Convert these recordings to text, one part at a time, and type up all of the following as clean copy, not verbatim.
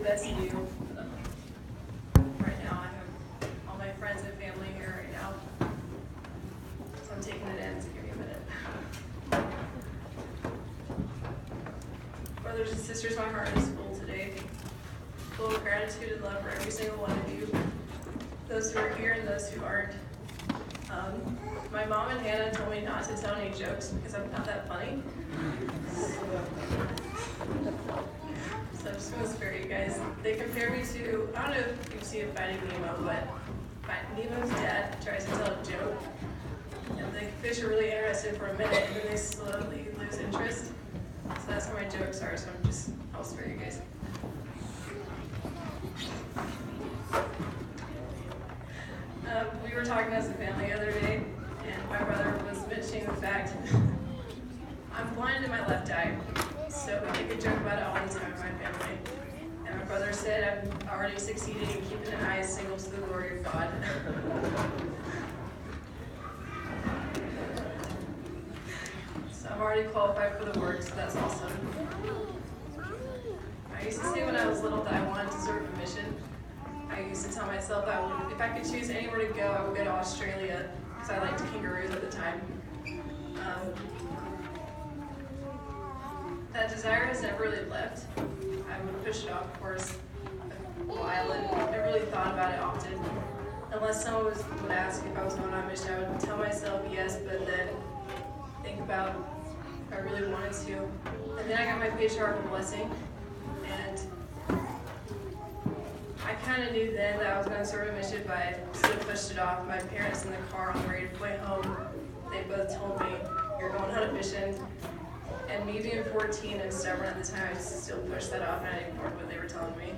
that to do. Right now, I have all my friends and family here right now. So I'm taking it in, so give me a minute. Brothers and sisters, my heart is full today. Full of gratitude and love for every single one of you. Those who are here and those who aren't. My mom and Hannah told me not to tell any jokes because I'm not that funny. So I'm just going to spare you guys. They compare me to, I don't know if you've seen Finding Nemo, but Nemo's dad tries to tell a joke. And the fish are really interested for a minute, and then they slowly lose interest. So that's how my jokes are, so I'll spare you guys. We were talking as a family the other day, and my brother was mentioning the fact I'm blind in my left eye, so we make a joke about it all the time in my family. And my brother said I'm already succeeding in keeping an eye single to the glory of God. So I'm already qualified for the work, so that's awesome. I used to say when I was little that I wanted to serve a mission. I used to tell myself if I could choose anywhere to go, I would go to Australia, because I liked kangaroos at the time. That desire has never really left. I would push it off, of course, a while, and never really thought about it often. Unless someone would ask if I was going on a mission, I would tell myself yes, but then think about if I really wanted to. And then I got my patriarchal blessing, and I kind of knew then that I was going to serve a mission, but I still pushed it off. My parents in the car on the way home, they both told me, "You're going on a mission." And me being 14 and stubborn at the time, I still pushed that off and I ignored what they were telling me.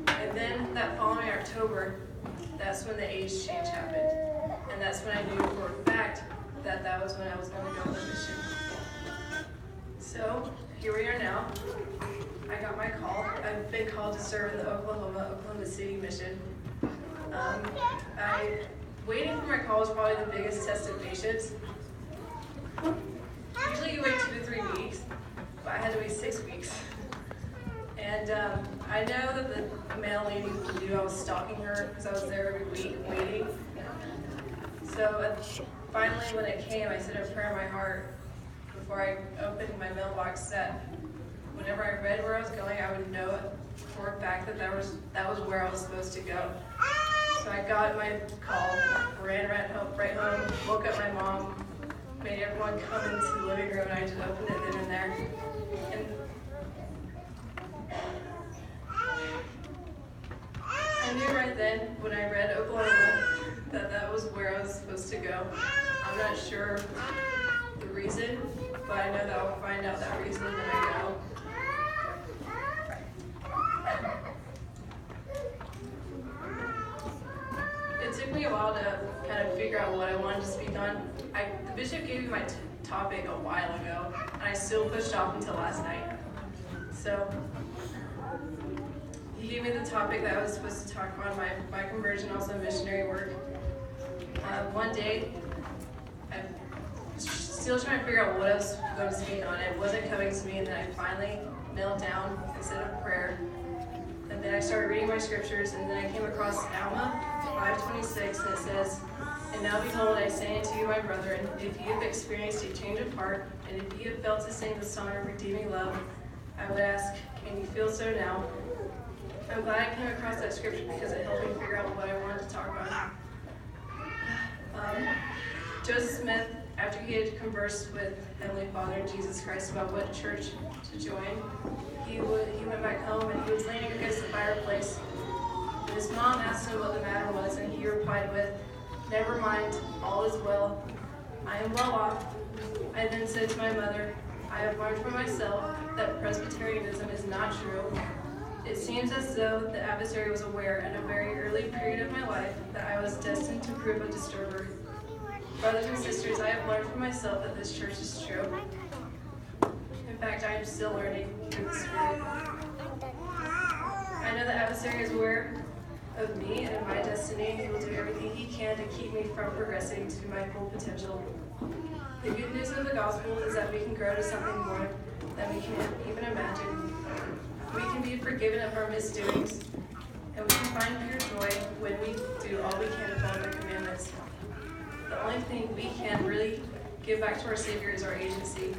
And then that following October, that's when the age change happened. And that's when I knew for a fact that that was when I was going to go on the mission. So here we are now. I got my call. I've been called to serve in the Oklahoma City mission. Waiting for my call was probably the biggest test of patience. Usually you wait 2 to 3 weeks, but I had to wait 6 weeks. And I know that the mail lady knew I was stalking her because I was there every week waiting. So finally when it came, I said a prayer in my heart before I opened my mailbox that whenever I read where I was going, I would know for a fact that that was where I was supposed to go. So I got my call, ran right home, woke up my mom, made everyone come into the living room, and I just opened it then and there. And I knew right then, when I read Oklahoma, that that was where I was supposed to go. I'm not sure the reason, but I know that I'll find out that reason when I go. It took me a while to kind of figure out what I wanted to speak on. The bishop gave me my topic a while ago, and I still pushed off until last night. So he gave me the topic that I was supposed to talk about, my conversion, also missionary work. One day, I'm still trying to figure out what I was going to speak on. It wasn't coming to me, and then I finally knelt down and said a prayer. And then I started reading my scriptures, and then I came across Alma 5:26, and it says, "And now behold, I say unto you, my brethren, if you have experienced a change of heart, and if you have felt to sing the song of redeeming love, I would ask, can you feel so now?" I'm glad I came across that scripture because it helped me figure out what I wanted to talk about. Joseph Smith, after he had conversed with Heavenly Father and Jesus Christ about what church to join, he went back home and he was leaning against the fireplace. And his mom asked him what the matter was, and he replied with, "Never mind, all is well. I am well off." I then said to my mother, "I have learned for myself that Presbyterianism is not true. It seems as though the adversary was aware in a very early period of my life that I was destined to prove a disturber. Brothers and sisters, I have learned for myself that this church is true. In fact, I am still learning through the Spirit. I know the adversary is aware of me and my destiny. He will do everything he can to keep me from progressing to my full potential. The good news of the gospel is that we can grow to something more than we can even imagine. We can be forgiven of our misdoings, and we can find pure joy when we do all we can to follow the commandments. The only thing we can really give back to our Savior is our agency,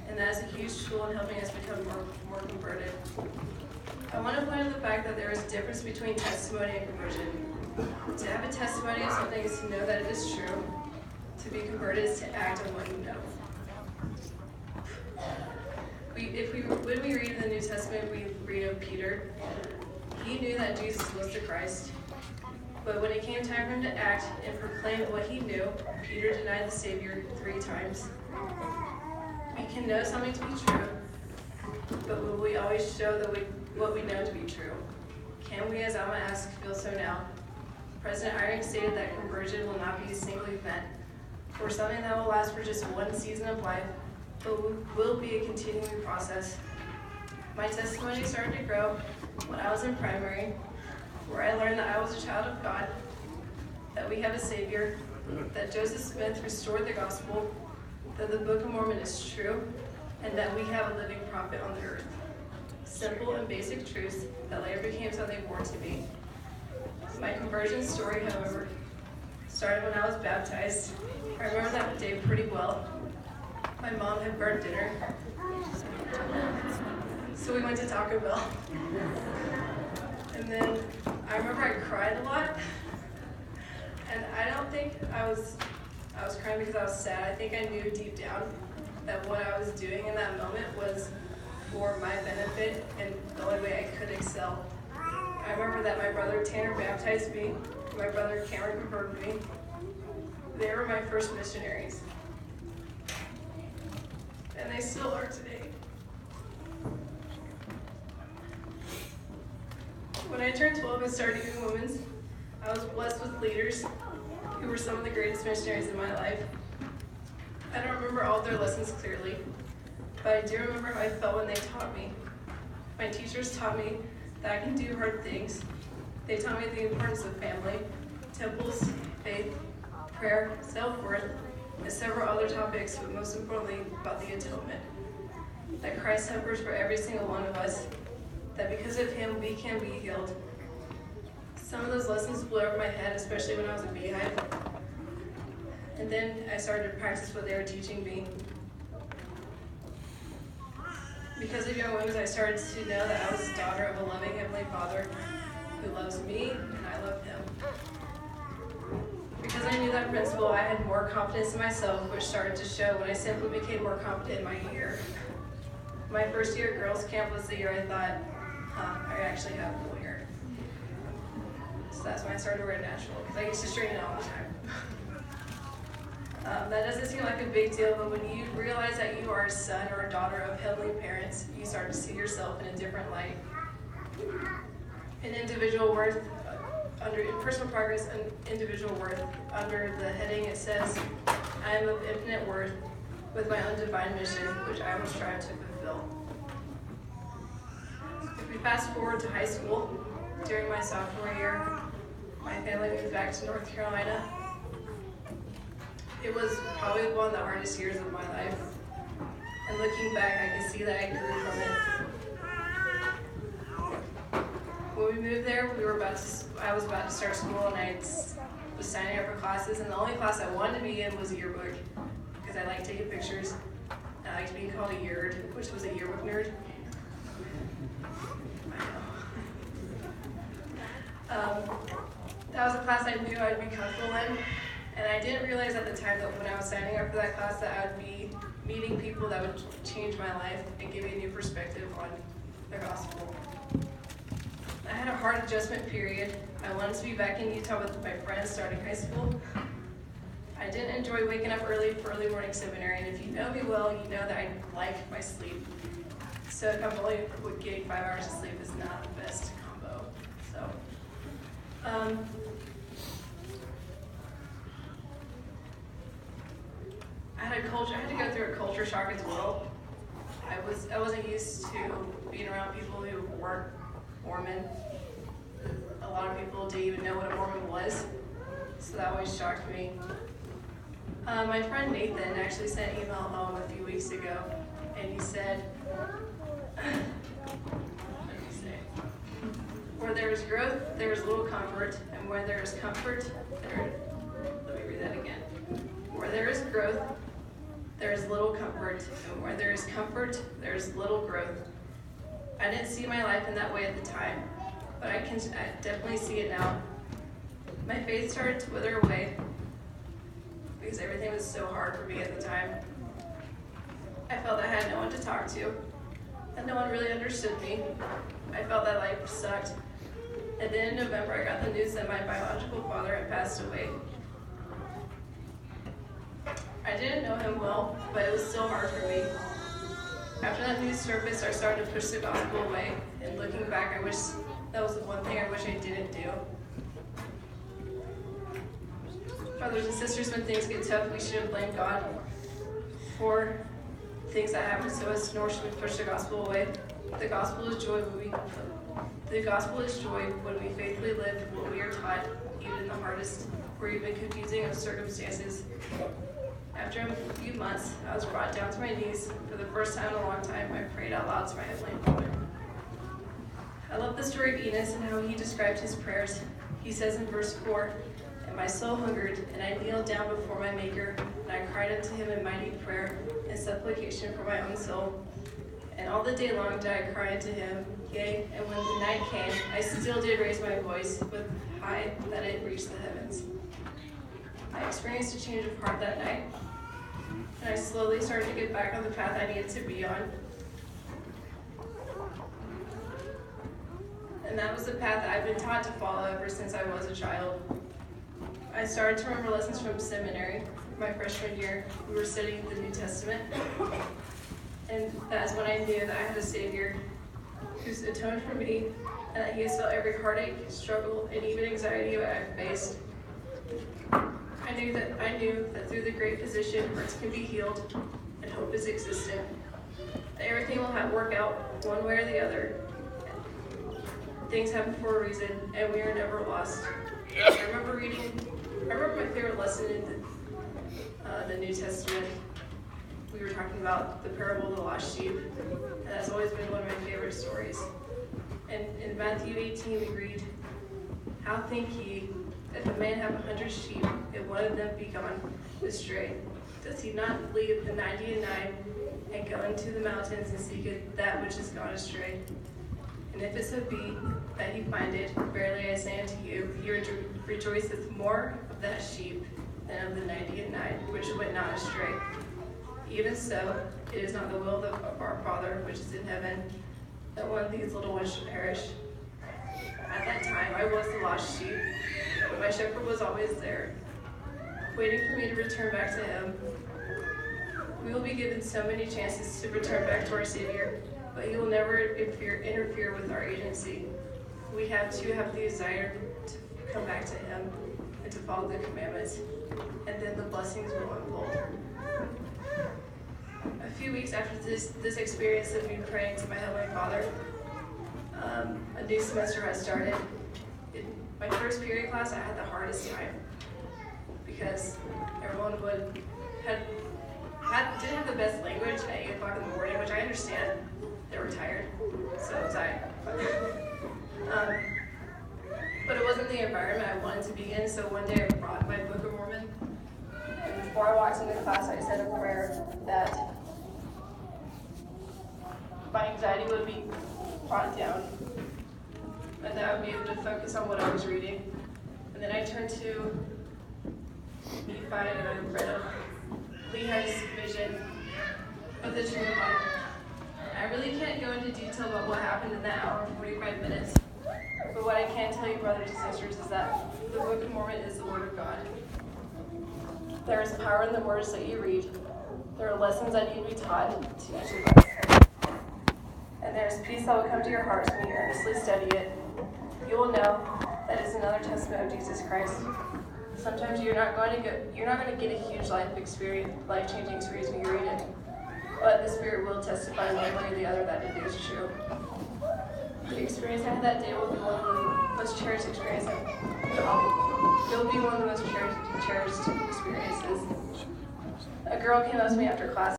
and that is a huge tool in helping us become more converted. I want to point out the fact that there is a difference between testimony and conversion. To have a testimony of something is to know that it is true. To be converted is to act on what you know. When we read in the New Testament, we read of Peter. He knew that Jesus was the Christ. But when it came time for him to act and proclaim what he knew, Peter denied the Savior 3 times. We can know something to be true, but will we always show what we know to be true? Can we, as Alma asked, feel so now? President Eyring stated that conversion will not be a single event or something that will last for just one season of life, but will be a continuing process. My testimony started to grow when I was in primary, where I learned that I was a child of God, that we have a Savior, that Joseph Smith restored the gospel, that the Book of Mormon is true, and that we have a living prophet on the earth. Simple and basic truths that later became something more to me. My conversion story, however, started when I was baptized. I remember that day pretty well. My mom had burnt dinner, so we went to Taco Bell. And then I remember I cried a lot, and I don't think I was crying because I was sad. I think I knew deep down that what I was doing in that moment was for my benefit and the only way I could excel. I remember that my brother Tanner baptized me, my brother Cameron converted me. They were my first missionaries. And they still are today. When I turned 12 and started doing women's, I was blessed with leaders who were some of the greatest missionaries in my life. I don't remember all of their lessons clearly, but I do remember how I felt when they taught me. My teachers taught me that I can do hard things. They taught me the importance of family, temples, faith, prayer, self-worth, and several other topics, but most importantly, about the atonement. That Christ suffers for every single one of us, that because of him, we can be healed. Some of those lessons blew over my head, especially when I was a beehive. And then I started to practice what they were teaching me. Because of Young Wings, I started to know that I was the daughter of a loving Heavenly Father who loves me and I love him. Because I knew that principle, I had more confidence in myself, which started to show when I simply became more confident in my year. My first year at Girls Camp was the year I thought, I actually have full hair. So that's when I started to wear natural, because I used to straighten it all the time. That doesn't seem like a big deal, but when you realize that you are a son or a daughter of heavenly parents, you start to see yourself in a different light. In individual worth, in personal progress and individual worth, under the heading it says, I am of infinite worth with my undefined mission, which I will strive to fulfill. If we fast forward to high school, during my sophomore year, my family moved back to North Carolina. It was probably one of the hardest years of my life. And looking back, I can see that I grew from it. When we moved there, I was about to start school, and I was signing up for classes, and the only class I wanted to be in was yearbook, because I like taking pictures, and I liked being called a yerd, which was a yearbook nerd. That was a class I knew I'd be comfortable in, and I didn't realize at the time that when I was signing up for that class that I'd be meeting people that would change my life and give me a new perspective on the gospel. I had a hard adjustment period. I wanted to be back in Utah with my friends starting high school. I didn't enjoy waking up early for early morning seminary, and if you know me well, you know that I like my sleep. So if I'm only getting 5 hours of sleep is not the best combo. So, I had to go through a culture shock as well. I wasn't used to being around people who weren't Mormon. A lot of people didn't even know what a Mormon was, so that always shocked me. My friend Nathan actually sent an email home a few weeks ago, and he said, what did he say? Where there is growth, there is little comfort, and where there is comfort, let me read that again. Where there is growth, there is little comfort, and where there is comfort, there is little growth. I didn't see my life in that way at the time, but I definitely see it now. My faith started to wither away because everything was so hard for me at the time. I felt I had no one to talk to, and no one really understood me. I felt that life sucked. And then in November, I got the news that my biological father had passed away. I didn't know him well, but it was still hard for me. After that news surfaced, I started to push the gospel away, and looking back, I wish that was the one thing I wish I didn't do. Brothers and sisters, when things get tough, we shouldn't blame God for things that happen to us, nor should we push the gospel away. The gospel is joy when we faithfully live what we are taught, even in the hardest or even confusing of circumstances. After a few months, I was brought down to my knees. For the first time in a long time, I prayed out loud to my Heavenly Father. I love the story of Enos and how he described his prayers. He says in verse 4, "And my soul hungered, and I kneeled down before my Maker, and I cried unto him in mighty prayer and supplication for my own soul. And all the day long did I cry unto him, yea, and when the night came, I still did raise my voice with high that it reached the heavens." I experienced a change of heart that night, and I slowly started to get back on the path I needed to be on. And that was the path that I've been taught to follow ever since I was a child. I started to remember lessons from seminary. My freshman year, we were studying the New Testament, and that's when I knew that I had a Savior who's atoned for me, and that he has felt every heartache, struggle, and even anxiety that I've faced. I knew that through the great physician, hearts can be healed, and hope is existent. That everything will work out one way or the other. Things happen for a reason, and we are never lost. I remember my favorite lesson in the New Testament. We were talking about the parable of the lost sheep, and that's always been one of my favorite stories. And in Matthew 18, we read, "How think ye, if a man have 100 sheep, and one of them be gone astray, does he not leave the 99 and go into the mountains and seek that which is gone astray? And if it so be that he find it, verily I say unto you, he rejoiceth more of that sheep than of the 99 which went not astray. Even so, it is not the will of our Father which is in heaven, that one of these little ones should perish." At that time, I was the lost sheep, but my shepherd was always there, waiting for me to return back to him. We will be given so many chances to return back to our Savior, but he will never interfere with our agency. We have to have the desire to come back to him and to follow the commandments, and then the blessings will unfold. A few weeks after this experience of me praying to my Heavenly Father, a new semester had started. In my first period class, I had the hardest time because everyone didn't have the best language at 8 o'clock in the morning, which I understand. They were tired, so was I. But it wasn't the environment I wanted to be in, so one day I brought my Book of Mormon, and before I walked into class, I said a prayer that my anxiety would be brought down, and that I would be able to focus on what I was reading. And then I turned to Nephi, and I read of Lehi's vision of the tree of life. I really can't go into detail about what happened in that hour and 45 minutes, but what I can tell you, brothers and sisters, is that the Book of Mormon is the Word of God. There is power in the words that you read. There are lessons that need to be taught to each of us. And there is peace that will come to your hearts when you earnestly study it. You will know that it's another testament of Jesus Christ. Sometimes you're not going to get a huge life-changing experience when you read it, but the Spirit will testify one way or the other that it is true. The experience I had that day will be one of the most cherished experiences. It'll be one of the most cherished experiences. A girl came up to me after class.